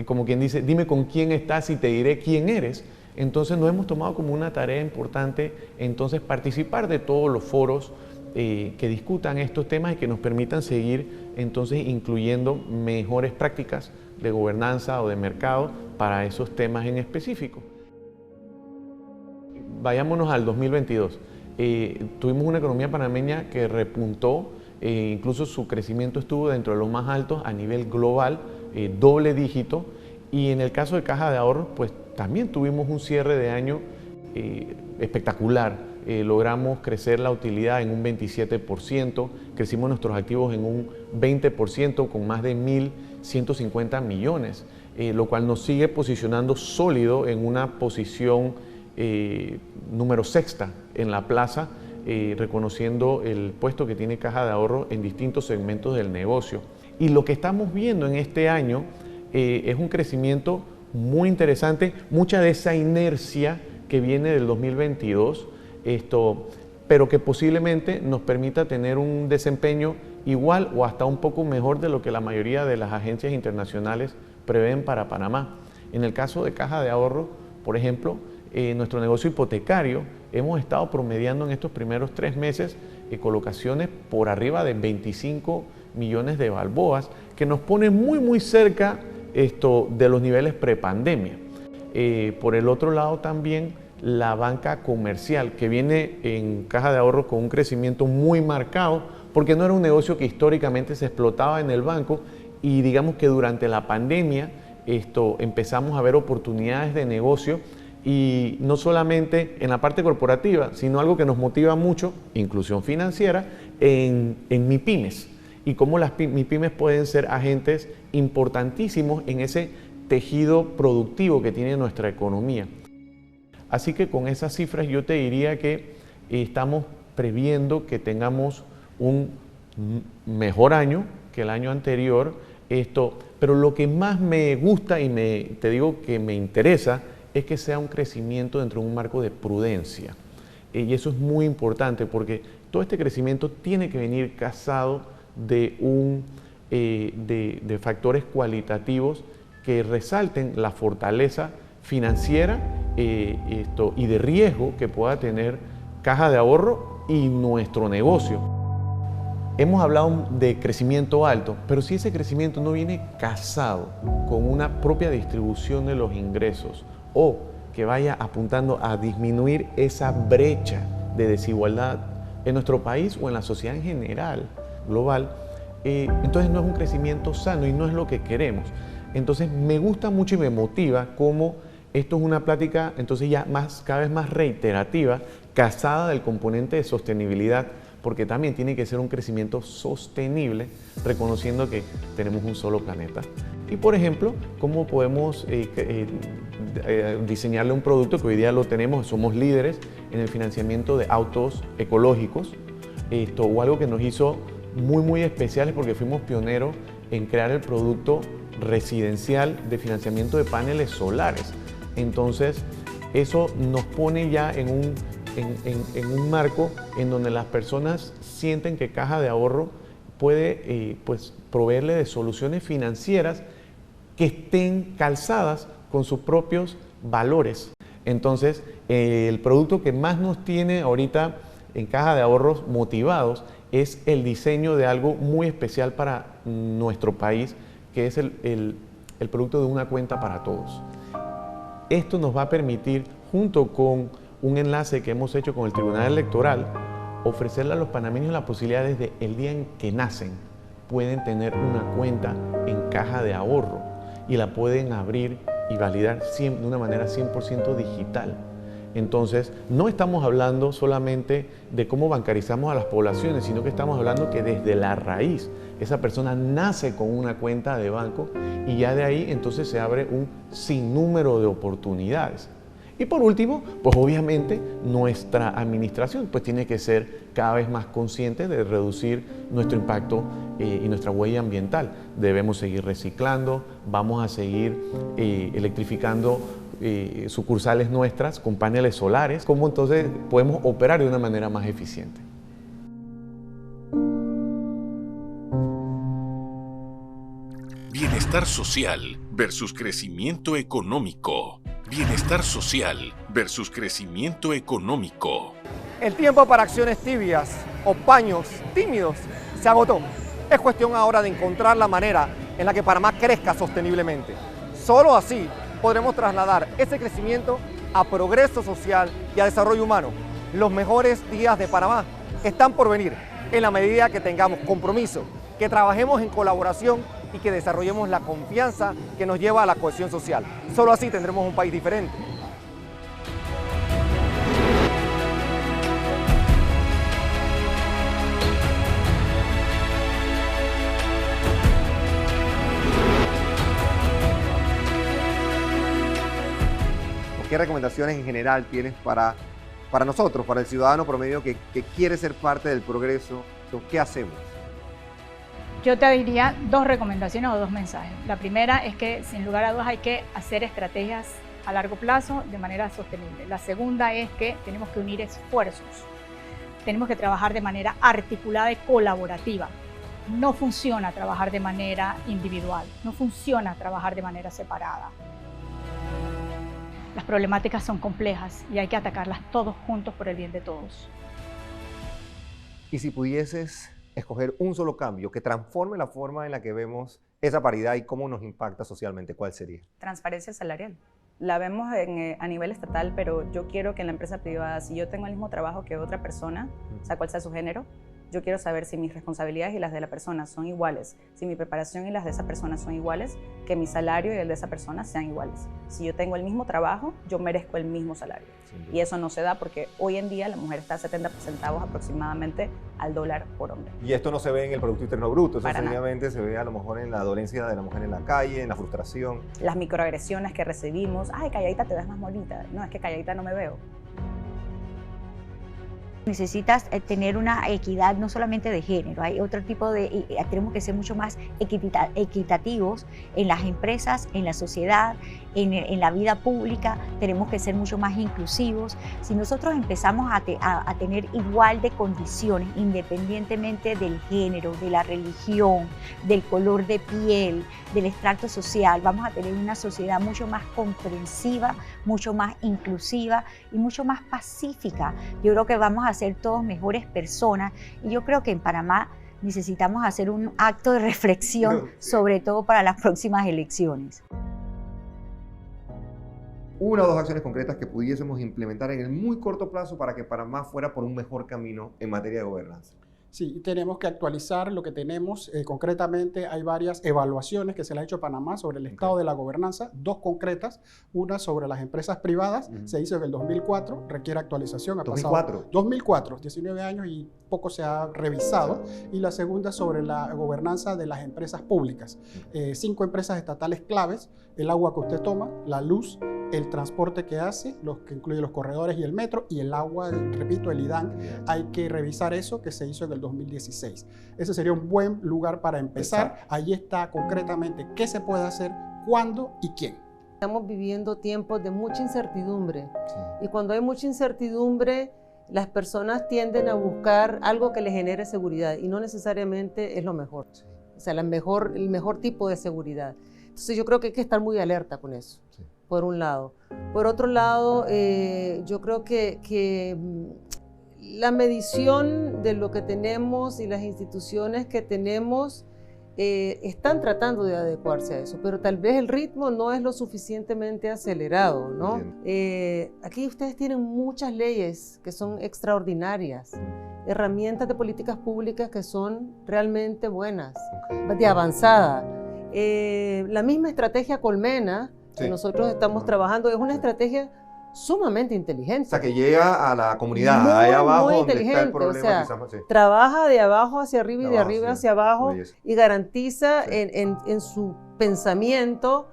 como quien dice, dime con quién estás y te diré quién eres. Entonces nos hemos tomado como una tarea importante entonces participar de todos los foros que discutan estos temas y que nos permitan seguir entonces incluyendo mejores prácticas de gobernanza o de mercado para esos temas en específico. Vayámonos al 2022. Tuvimos una economía panameña que repuntó, incluso su crecimiento estuvo dentro de los más altos a nivel global, doble dígito, y en el caso de Caja de Ahorros, pues también tuvimos un cierre de año espectacular. Logramos crecer la utilidad en un 27%, crecimos nuestros activos en un 20% con más de 1.150 millones, lo cual nos sigue posicionando sólido en una posición número sexta en la plaza, reconociendo el puesto que tiene Caja de Ahorro en distintos segmentos del negocio. Y lo que estamos viendo en este año es un crecimiento muy interesante, mucha de esa inercia que viene del 2022, pero que posiblemente nos permita tener un desempeño igual o hasta un poco mejor de lo que la mayoría de las agencias internacionales prevén para Panamá. En el caso de Caja de Ahorro, por ejemplo, nuestro negocio hipotecario, hemos estado promediando en estos primeros 3 meses colocaciones por arriba de 25 millones de balboas, que nos pone muy cerca de los niveles prepandemia. Por el otro lado también la banca comercial, que viene en Caja de Ahorro con un crecimiento muy marcado porque no era un negocio que históricamente se explotaba en el banco y digamos que durante la pandemia empezamos a ver oportunidades de negocio y no solamente en la parte corporativa, sino algo que nos motiva mucho, inclusión financiera, en MIPYMES y cómo las MIPYMES pueden ser agentes importantísimos en ese tejido productivo que tiene nuestra economía. Así que con esas cifras yo te diría que estamos previendo que tengamos un mejor año que el año anterior, pero lo que más me gusta y te digo que me interesa es que sea un crecimiento dentro de un marco de prudencia. Y eso es muy importante porque todo este crecimiento tiene que venir casado de factores cualitativos que resalten la fortaleza financiera y de riesgo que pueda tener Caja de Ahorro y nuestro negocio. Hemos hablado de crecimiento alto, pero si ese crecimiento no viene casado con una propia distribución de los ingresos o que vaya apuntando a disminuir esa brecha de desigualdad en nuestro país o en la sociedad en general, global, entonces no es un crecimiento sano y no es lo que queremos. Entonces me gusta mucho y me motiva cómo esto es una plática entonces ya cada vez más reiterativa, casada del componente de sostenibilidad, porque también tiene que ser un crecimiento sostenible, reconociendo que tenemos un solo planeta. Y por ejemplo, cómo podemos diseñarle un producto que hoy día lo tenemos, somos líderes en el financiamiento de autos ecológicos, o algo que nos hizo muy especiales porque fuimos pioneros en crear el producto residencial de financiamiento de paneles solares. Entonces, eso nos pone ya en un marco en donde las personas sienten que Caja de Ahorro puede proveerle de soluciones financieras que estén calzadas con sus propios valores. Entonces, el producto que más nos tiene ahorita en Caja de Ahorros motivados es el diseño de algo muy especial para nuestro país, que es el producto de una cuenta para todos. Esto nos va a permitir, junto con un enlace que hemos hecho con el Tribunal Electoral, ofrecerle a los panameños la posibilidad desde el día en que nacen, pueden tener una cuenta en Caja de Ahorro y la pueden abrir y validar de una manera 100% digital. Entonces, no estamos hablando solamente de cómo bancarizamos a las poblaciones, sino que estamos hablando que desde la raíz, esa persona nace con una cuenta de banco y ya de ahí entonces se abre un sinnúmero de oportunidades. Y por último, pues obviamente nuestra administración pues tiene que ser cada vez más consciente de reducir nuestro impacto y nuestra huella ambiental. Debemos seguir reciclando, vamos a seguir electrificando sucursales nuestras con paneles solares, cómo entonces podemos operar de una manera más eficiente. Bienestar social versus crecimiento económico. Bienestar social versus crecimiento económico. El tiempo para acciones tibias o paños tímidos se agotó. Es cuestión ahora de encontrar la manera en la que Panamá crezca sosteniblemente. Solo así podremos trasladar ese crecimiento a progreso social y a desarrollo humano. Los mejores días de Panamá están por venir en la medida que tengamos compromiso, que trabajemos en colaboración y que desarrollemos la confianza que nos lleva a la cohesión social. Solo así tendremos un país diferente. ¿Qué recomendaciones en general tienes para nosotros, para el ciudadano promedio que quiere ser parte del progreso? ¿Qué hacemos? Yo te diría 2 recomendaciones o 2 mensajes. La primera es que sin lugar a dudas hay que hacer estrategias a largo plazo de manera sostenible. La segunda es que tenemos que unir esfuerzos. Tenemos que trabajar de manera articulada y colaborativa. No funciona trabajar de manera individual, no funciona trabajar de manera separada. Las problemáticas son complejas y hay que atacarlas todos juntos por el bien de todos. Y si pudieses escoger un solo cambio que transforme la forma en la que vemos esa paridad y cómo nos impacta socialmente, ¿cuál sería? Transparencia salarial. La vemos a nivel estatal, pero yo quiero que en la empresa privada, si yo tengo el mismo trabajo que otra persona, sea cual sea su género, Yo quiero saber si mis responsabilidades y las de la persona son iguales, si mi preparación y las de esa persona son iguales, que mi salario y el de esa persona sean iguales. Si yo tengo el mismo trabajo, yo merezco el mismo salario. Y eso no se da porque hoy en día la mujer está a 70 centavos aproximadamente al dólar por hombre. Y esto no se ve en el Producto Interno Bruto, eso sencillamente se ve a lo mejor en la dolencia de la mujer en la calle, en la frustración. Las microagresiones que recibimos, ay, calladita te ves más bonita. No, es que calladita no me veo. Necesitas tener una equidad no solamente de género, hay otro tipo de, tenemos que ser mucho más equitativos en las empresas, en la sociedad, en la vida pública, tenemos que ser mucho más inclusivos. Si nosotros empezamos a tener igual de condiciones, independientemente del género, de la religión, del color de piel, del extracto social, vamos a tener una sociedad mucho más comprensiva, mucho más inclusiva y mucho más pacífica. Yo creo que vamos a ser todos mejores personas y yo creo que en Panamá necesitamos hacer un acto de reflexión, sobre todo para las próximas elecciones. Una o dos acciones concretas que pudiésemos implementar en el muy corto plazo para que Panamá fuera por un mejor camino en materia de gobernanza. Sí, tenemos que actualizar lo que tenemos. Concretamente, hay varias evaluaciones que se le ha hecho a Panamá sobre el estado de la gobernanza, dos concretas, una sobre las empresas privadas, se hizo en el 2004, requiere actualización. Ha pasado 2004, 19 años y poco se ha revisado, y la segunda sobre la gobernanza de las empresas públicas. 5 empresas estatales claves: el agua que usted toma, la luz, el transporte que hace, los que incluye los corredores y el metro, y el agua, repito, el IDAN. Hay que revisar eso que se hizo en el 2016. Ese sería un buen lugar para empezar. Ahí está concretamente qué se puede hacer, cuándo y quién. Estamos viviendo tiempos de mucha incertidumbre, y cuando hay mucha incertidumbre, las personas tienden a buscar algo que les genere seguridad, y no necesariamente es lo mejor. O sea, el mejor tipo de seguridad. Entonces yo creo que hay que estar muy alerta con eso, por un lado. Por otro lado, yo creo que la medición de lo que tenemos y las instituciones que tenemos están tratando de adecuarse a eso, pero tal vez el ritmo no es lo suficientemente acelerado, ¿no? Aquí ustedes tienen muchas leyes que son extraordinarias, herramientas de políticas públicas que son realmente buenas, de avanzada. La misma estrategia Colmena que nosotros estamos trabajando es una estrategia sumamente inteligente. O sea, que llega a la comunidad, ahí abajo muy donde inteligente. está el problema. O sea, trabaja de abajo hacia arriba y de arriba hacia abajo, y garantiza en su pensamiento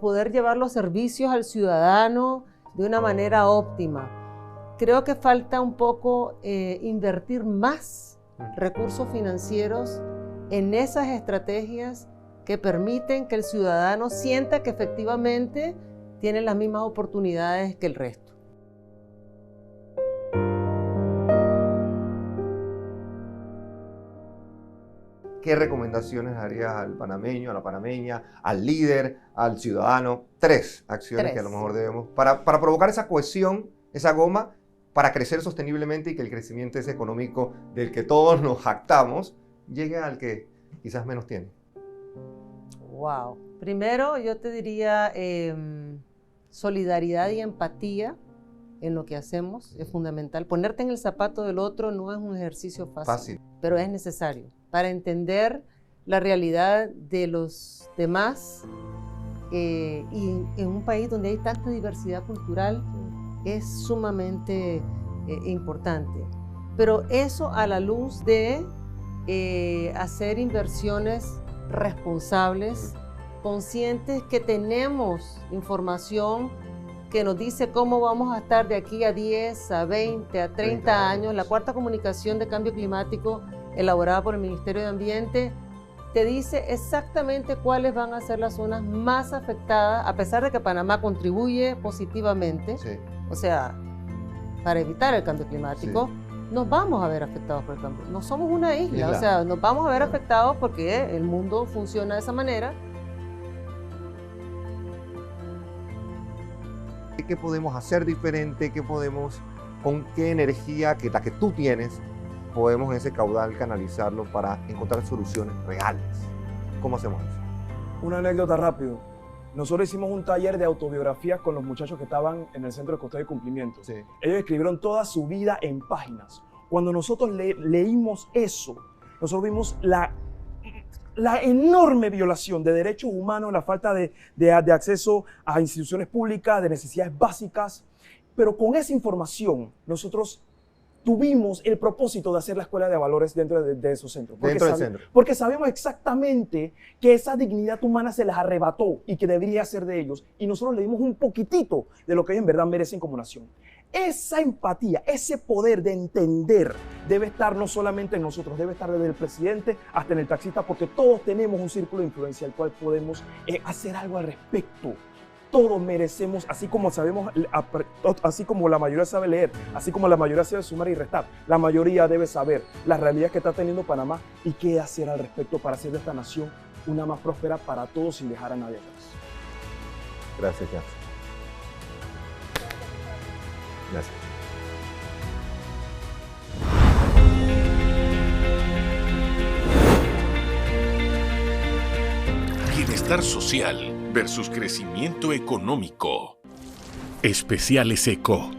poder llevar los servicios al ciudadano de una manera óptima. Creo que falta un poco invertir más recursos financieros en esas estrategias que permiten que el ciudadano sienta que efectivamente tiene las mismas oportunidades que el resto. ¿Qué recomendaciones harías al panameño, a la panameña, al líder, al ciudadano? 3 acciones que a lo mejor debemos, para provocar esa cohesión, esa goma, para crecer sosteniblemente y que el crecimiento ese económico del que todos nos jactamos llegue al que quizás menos tiene. Wow. Primero yo te diría solidaridad y empatía en lo que hacemos es fundamental. Ponerte en el zapato del otro no es un ejercicio fácil, pero es necesario para entender la realidad de los demás, y en un país donde hay tanta diversidad cultural es sumamente importante. Pero eso a la luz de hacer inversiones responsables, conscientes que tenemos información que nos dice cómo vamos a estar de aquí a 10, a 20, a 30 años. La cuarta comunicación de cambio climático elaborada por el Ministerio de Ambiente te dice exactamente cuáles van a ser las zonas más afectadas, a pesar de que Panamá contribuye positivamente, o sea, para evitar el cambio climático. Nos vamos a ver afectados por el cambio. No somos una isla, o sea, nos vamos a ver afectados porque el mundo funciona de esa manera. ¿Qué podemos hacer diferente? ¿Qué podemos, con qué energía, que la que tú tienes, podemos en ese caudal canalizarlo para encontrar soluciones reales? ¿Cómo hacemos eso? Una anécdota rápido. Nosotros hicimos un taller de autobiografías con los muchachos que estaban en el Centro de Custodia y Cumplimiento. Ellos escribieron toda su vida en páginas. Cuando nosotros leímos eso, nosotros vimos la enorme violación de derechos humanos, la falta de acceso a instituciones públicas, de necesidades básicas. Pero con esa información, nosotros tuvimos el propósito de hacer la escuela de valores dentro de esos centros. Porque sabemos exactamente que esa dignidad humana se les arrebató y que debería ser de ellos. Y nosotros le dimos un poquitito de lo que ellos en verdad merecen como nación. Esa empatía, ese poder de entender debe estar no solamente en nosotros, debe estar desde el presidente hasta en el taxista, porque todos tenemos un círculo de influencia al cual podemos hacer algo al respecto. Todos merecemos, así como sabemos, así como la mayoría sabe leer, así como la mayoría sabe sumar y restar, la mayoría debe saber la realidad que está teniendo Panamá y qué hacer al respecto para hacer de esta nación una más próspera para todos sin dejar a nadie atrás. Gracias, Jackson. Gracias. Bienestar social versus crecimiento económico. Especiales Eco.